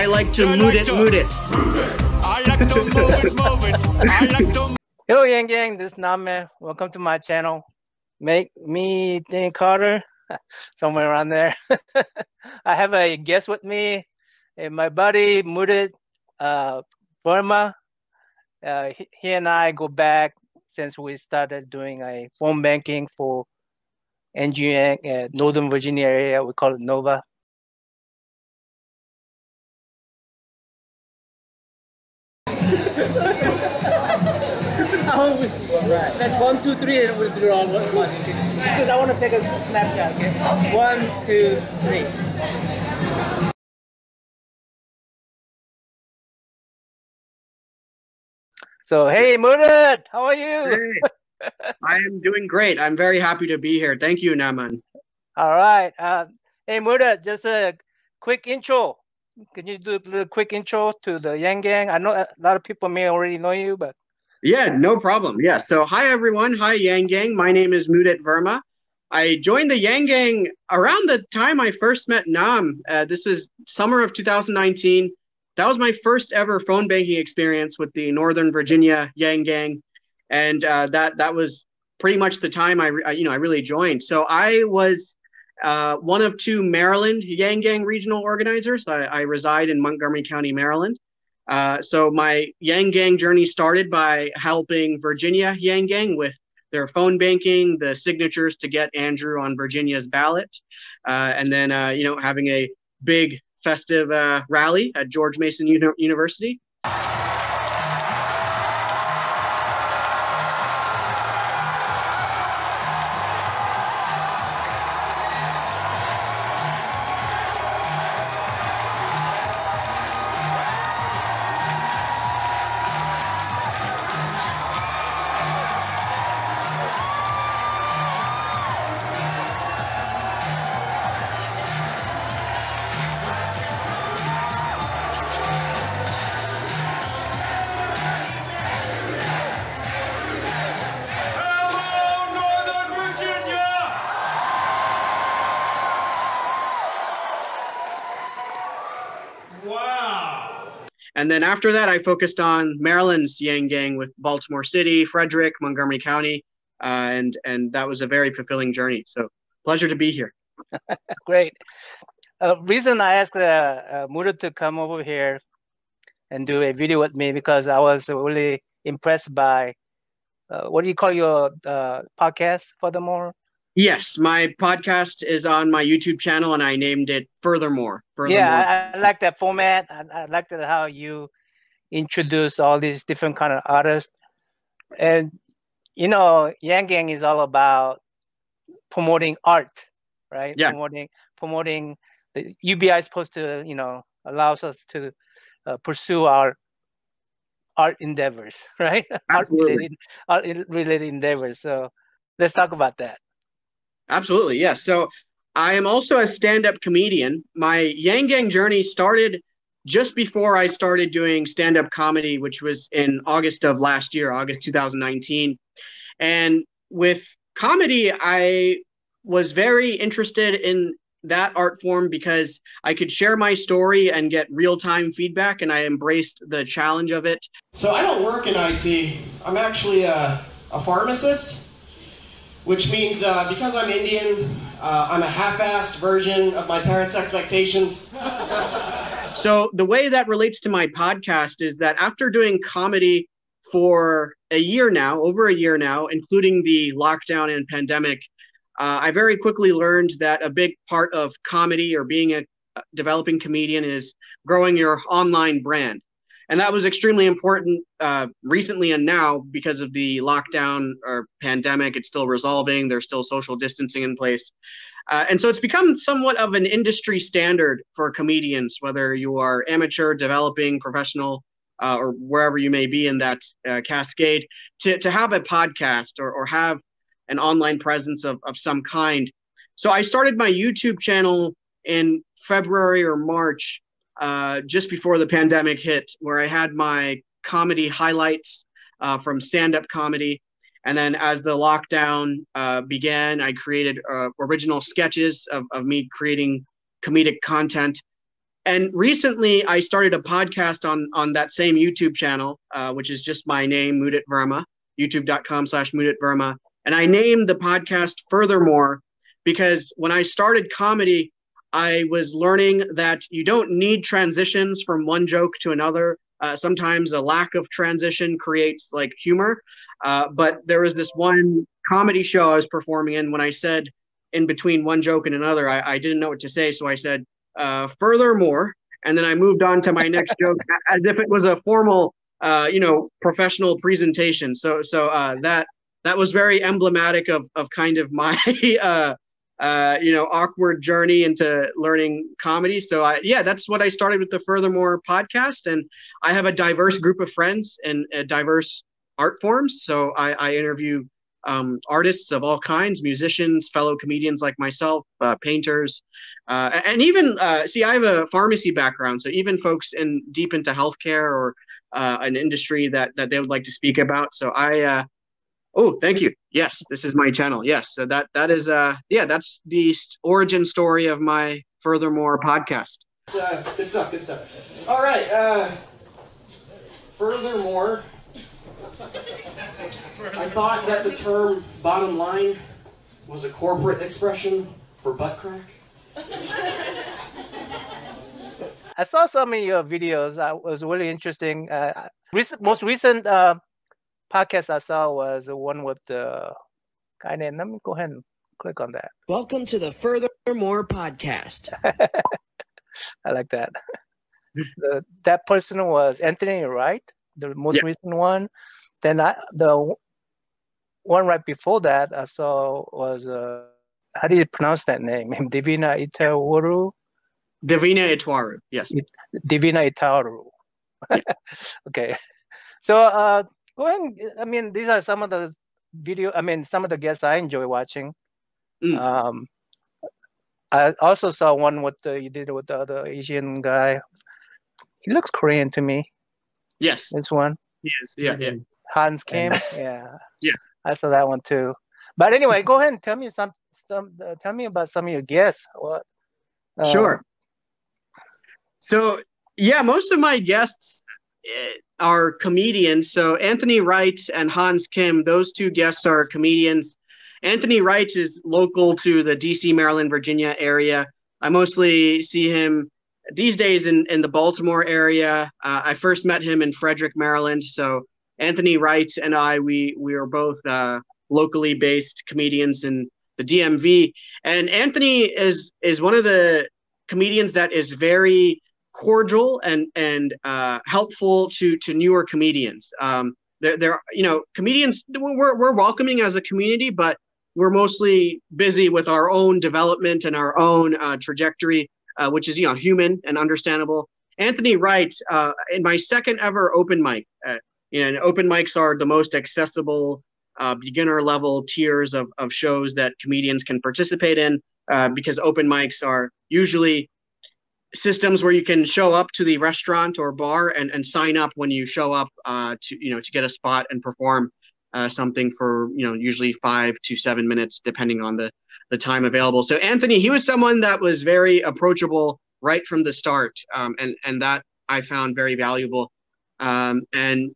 I like to mood it. I like to move it. I like to. Hello, YangGang. This is Name. Welcome to my channel. Make me think Carter, somewhere around there. I have a guest with me, my buddy Mudit, Verma. He and I go back since we started doing a phone banking for YangGang, Northern Virginia area. We call it Nova. That's 1, 2, 3, and we'll draw one. Because I want to take a snapshot. Okay. 1, 2, 3. So hey, Mudit, how are you? Hey, I am doing great. I'm very happy to be here. Thank you, Naman. All right. Hey, Mudit, just a quick intro. Can you do a little quick intro to the YangGang? I know a lot of people may already know you, but Yeah, no problem. Yeah. So hi, everyone. Hi, YangGang. My name is Mudit Verma. I joined the YangGang around the time I first met Nam. This was summer of 2019. That was my first ever phone banking experience with the Northern Virginia YangGang. And that was pretty much the time I really joined. So I was one of 2 Maryland YangGang regional organizers. I reside in Montgomery County, Maryland. So my YangGang journey started by helping Virginia YangGang with their phone banking, the signatures to get Andrew on Virginia's ballot, and then having a big festive rally at George Mason University. And then after that, I focused on Maryland's YangGang with Baltimore City, Frederick, Montgomery County, and that was a very fulfilling journey. So pleasure to be here. Great. Reason I asked Mudit to come over here and do a video with me because I was really impressed by what do you call your podcast, furthermore? Yes, my podcast is on my YouTube channel, and I named it Furthermore. Yeah, I like that format. I liked it how you introduce all these different kind of artists. And, YangGang is all about promoting art, right? Yeah. Promoting the UBI is supposed to, allows us to pursue our art endeavors, right? Absolutely. Art related endeavors. So let's talk about that. Absolutely, yes. So I am also a stand-up comedian. My YangGang journey started just before I started doing stand-up comedy, which was in August of last year, August 2019. And with comedy, I was very interested in that art form because I could share my story and get real-time feedback, and I embraced the challenge of it. So I don't work in IT. I'm actually a pharmacist. Which means because I'm Indian, I'm a half-assed version of my parents' expectations. So the way that relates to my podcast is that after doing comedy for a year now, over a year now, including the lockdown and pandemic, I very quickly learned that a big part of comedy or being a developing comedian is growing your online brand. And that was extremely important recently and now because of the lockdown or pandemic. It's still resolving. There's still social distancing in place. And so it's become somewhat of an industry standard for comedians, whether you are amateur, developing, professional, or wherever you may be in that cascade, to have a podcast or have an online presence of some kind. So I started my YouTube channel in February or March, just before the pandemic hit, where I had my comedy highlights from stand-up comedy. And then as the lockdown began, I created original sketches of me creating comedic content. And recently I started a podcast on that same YouTube channel, which is just my name, Mudit Verma, youtube.com/Mudit Verma. And I named the podcast Furthermore because when I started comedy, I was learning that you don't need transitions from one joke to another. Sometimes a lack of transition creates like humor. But there was this one comedy show I was performing in when I said in between one joke and another, I didn't know what to say. So I said, furthermore, and then I moved on to my next joke as if it was a formal, professional presentation. So that was very emblematic of kind of my, awkward journey into learning comedy. So that's what I started with the Furthermore podcast. And I have a diverse group of friends and diverse art forms. So I interview artists of all kinds, musicians, fellow comedians like myself, painters, and even, I have a pharmacy background. So even folks deep into healthcare or an industry that they would like to speak about. So oh, thank you. Yes, this is my channel. Yes. So that is, that's the origin story of my Furthermore podcast. Good stuff. All right. Furthermore, I thought that the term bottom line was a corporate expression for butt crack. I saw some of your videos. It was really interesting. Most recent podcast I saw was the one with the guy named, let me go ahead and click on that. Welcome to the Furthermore podcast. I like that. That person was Anthony, right? The most recent one. Then the one right before that I saw was, how do you pronounce that name? Divina Itawaru? Divina Itawaru, yes. Divina Itawaru. Yeah. Okay. So, go ahead. I mean, these are some of the some of the guests I enjoy watching. I also saw one you did with the other Asian guy. He looks Korean to me. Yes. This one. Yes. Yeah. Hans Kim. Yeah. Yeah. I saw that one too. But anyway, go ahead and tell me tell me about some of your guests. What? Sure. So most of my guests are comedians. So Anthony Wright and Hans Kim, those two guests are comedians. Anthony Wright is local to the DC, Maryland, Virginia area. I mostly see him these days in the Baltimore area. I first met him in Frederick, Maryland. So Anthony Wright and we are both locally based comedians in the DMV. And Anthony is one of the comedians that is very cordial and helpful to newer comedians. They're comedians, we're welcoming as a community, but we're mostly busy with our own development and our own trajectory, which is human and understandable. Anthony Wright, in my second ever open mic, and open mics are the most accessible beginner level tiers of shows that comedians can participate in, because open mics are usually systems where you can show up to the restaurant or bar and sign up when you show up to get a spot and perform something for usually 5 to 7 minutes depending on the time available. So Anthony, he was someone that was very approachable right from the start, and that I found very valuable. And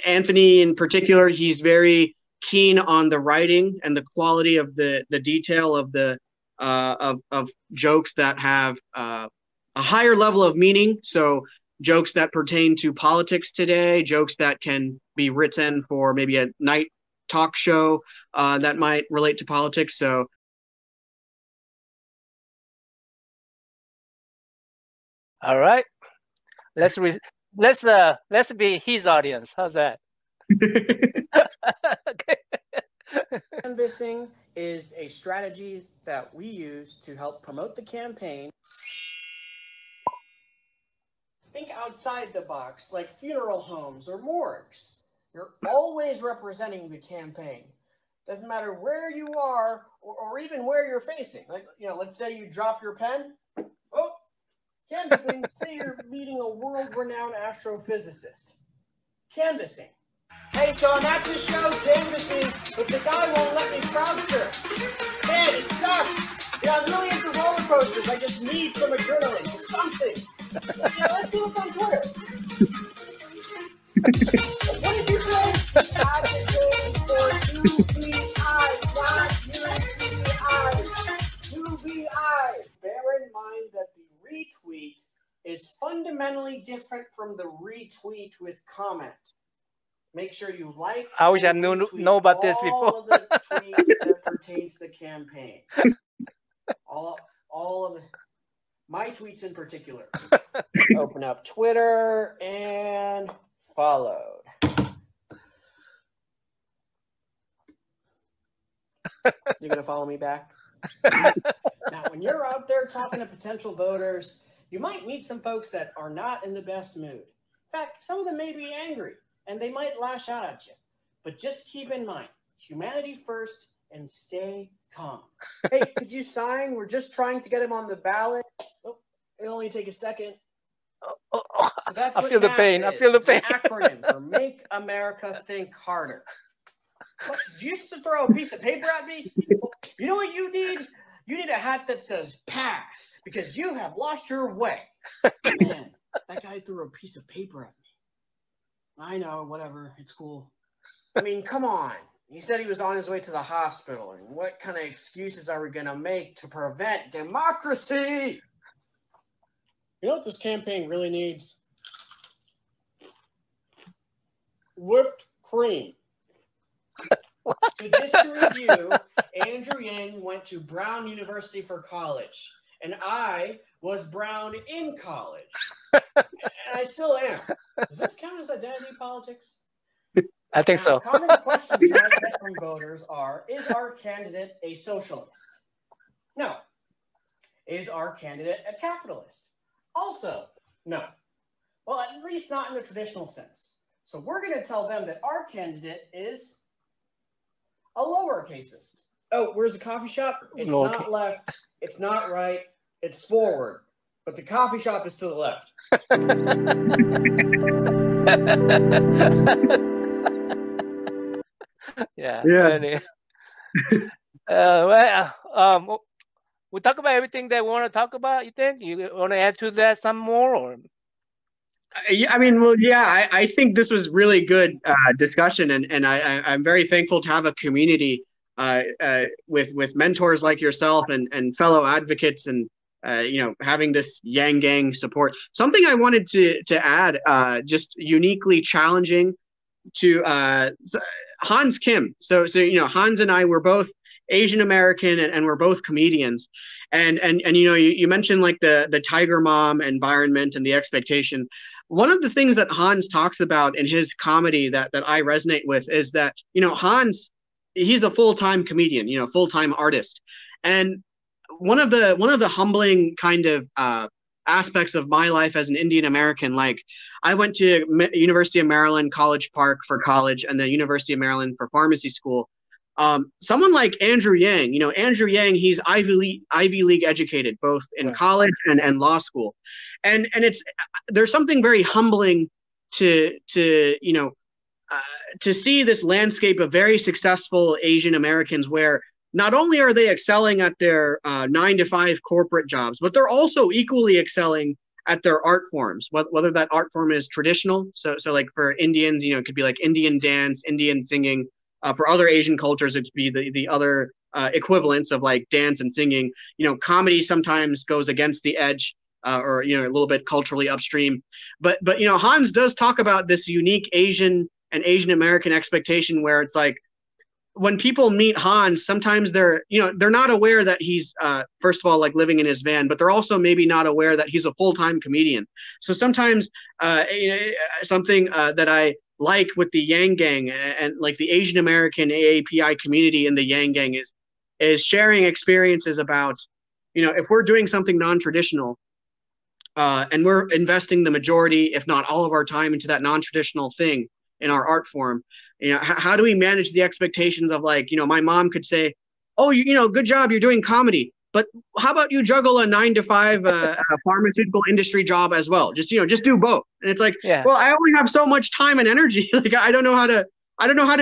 Anthony in particular, he's very keen on the writing and the quality of the detail of the of jokes that have a higher level of meaning. So jokes that pertain to politics today, jokes that can be written for maybe a night talk show that might relate to politics. So all right, let's be his audience. How's that? Okay. Canvassing is a strategy that we use to help promote the campaign. Think outside the box, like funeral homes or morgues. You're always representing the campaign. Doesn't matter where you are or even where you're facing. Like, let's say you drop your pen. Oh, canvassing. Say you're meeting a world-renowned astrophysicist. Canvassing. Hey, so I'm at this show canvassing, but the guy won't let me crowd surf. Man, it sucks. Yeah, I'm really into roller coasters. I just need some adrenaline, something. Let's see what's on Twitter. What did you say? Advocate for UBI, not UBI. UBI. Bear in mind that the retweet is fundamentally different from the retweet with comment. Make sure you like. I wish I know about this before. All of the tweets that pertain to the campaign. All of my tweets in particular. Open up Twitter and followed. You're gonna follow me back? Now, when you're out there talking to potential voters, you might meet some folks that are not in the best mood. In fact, some of them may be angry, and they might lash out at you. But just keep in mind, humanity first and stay calm. Hey, could you sign? We're just trying to get him on the ballot. Oh, it'll only take a second. So that's I feel the pain. I feel the pain. It's an acronym for Make America Think Harder. What, you used to throw a piece of paper at me? You know what you need? You need a hat that says "PATH" because you have lost your way. Man, that guy threw a piece of paper at me. I know, whatever. It's cool. I mean, come on. He said he was on his way to the hospital. And what kind of excuses are we going to make to prevent democracy? You know what this campaign really needs? Whipped cream. So just to review, Andrew Yang went to Brown University for college, and I was Brown in college, and I still am. Does this count as identity politics? I think so. Common questions I get from voters are: is our candidate a socialist? No. Is our candidate a capitalist? Also, no. Well, at least not in the traditional sense. So we're going to tell them that our candidate is a lowercaseist. Oh, where's the coffee shop? It's not left. It's not right. It's forward. But the coffee shop is to the left. Yeah. We talk about everything that we want to talk about. You think you want to add to that some more, or? Yeah, I mean, well, yeah, I think this was really good discussion, and I'm very thankful to have a community with mentors like yourself and fellow advocates, and having this YangGang support. Something I wanted to add, just uniquely challenging to Hans Kim. So Hans and I were both Asian American, and we're both comedians, and you mentioned like the Tiger Mom environment and the expectation. One of the things that Hans talks about in his comedy that I resonate with is that Hans, he's a full-time comedian, full-time artist, and one of the humbling kind of aspects of my life as an Indian American, like I went to University of Maryland College Park for college, and the University of Maryland for pharmacy school. Someone like Andrew Yang, Andrew Yang, he's Ivy League educated, both in college and law school. And there's something very humbling to see this landscape of very successful Asian Americans, where not only are they excelling at their 9-to-5 corporate jobs, but they're also equally excelling at their art forms, whether that art form is traditional. So like for Indians, it could be like Indian dance, Indian singing. For other Asian cultures, it could be the other equivalents of like dance and singing. Comedy sometimes goes against the edge. Or a little bit culturally upstream, but Hans does talk about this unique Asian and Asian American expectation where it's like when people meet Hans, sometimes they're not aware that he's first of all like living in his van, but they're also maybe not aware that he's a full-time comedian. So sometimes something that I like with the YangGang and like the Asian American AAPI community in the YangGang is sharing experiences about if we're doing something non-traditional. And we're investing the majority, if not all of our time into that non-traditional thing in our art form. How do we manage the expectations of like, my mom could say, oh, good job, you're doing comedy, but how about you juggle a 9-to-5 pharmaceutical industry job as well? Just do both. And it's like, well, I only have so much time and energy. Like, I don't know how to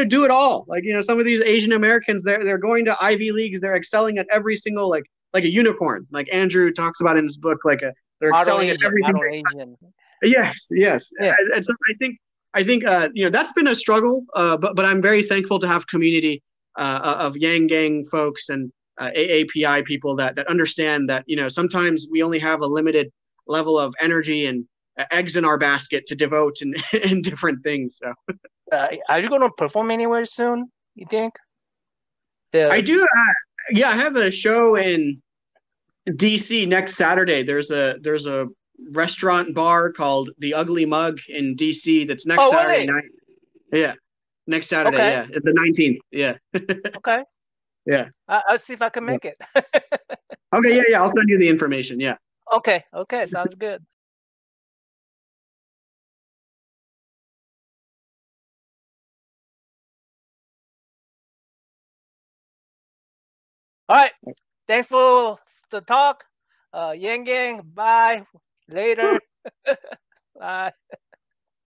do it all. Like, some of these Asian Americans, they're going to Ivy Leagues, they're excelling at every single like like a unicorn, like Andrew talks about in his book, like they're excelling at everything. Yes, yes. Yeah. And so I think that's been a struggle, but I'm very thankful to have community of YangGang folks and AAPI people that understand that sometimes we only have a limited level of energy and eggs in our basket to devote in different things. So, are you going to perform anywhere soon? You think? I do. Yeah, I have a show in DC next Saturday. There's a restaurant bar called The Ugly Mug in DC that's next Saturday night. Yeah, next Saturday. Okay. Yeah, the 19th. Yeah. Okay. Yeah. I'll see if I can make it. Okay. Yeah. I'll send you the information. Yeah. Okay. Okay. Sounds good. All right. Thanks for the talk. YangGang. Bye. Later. Bye.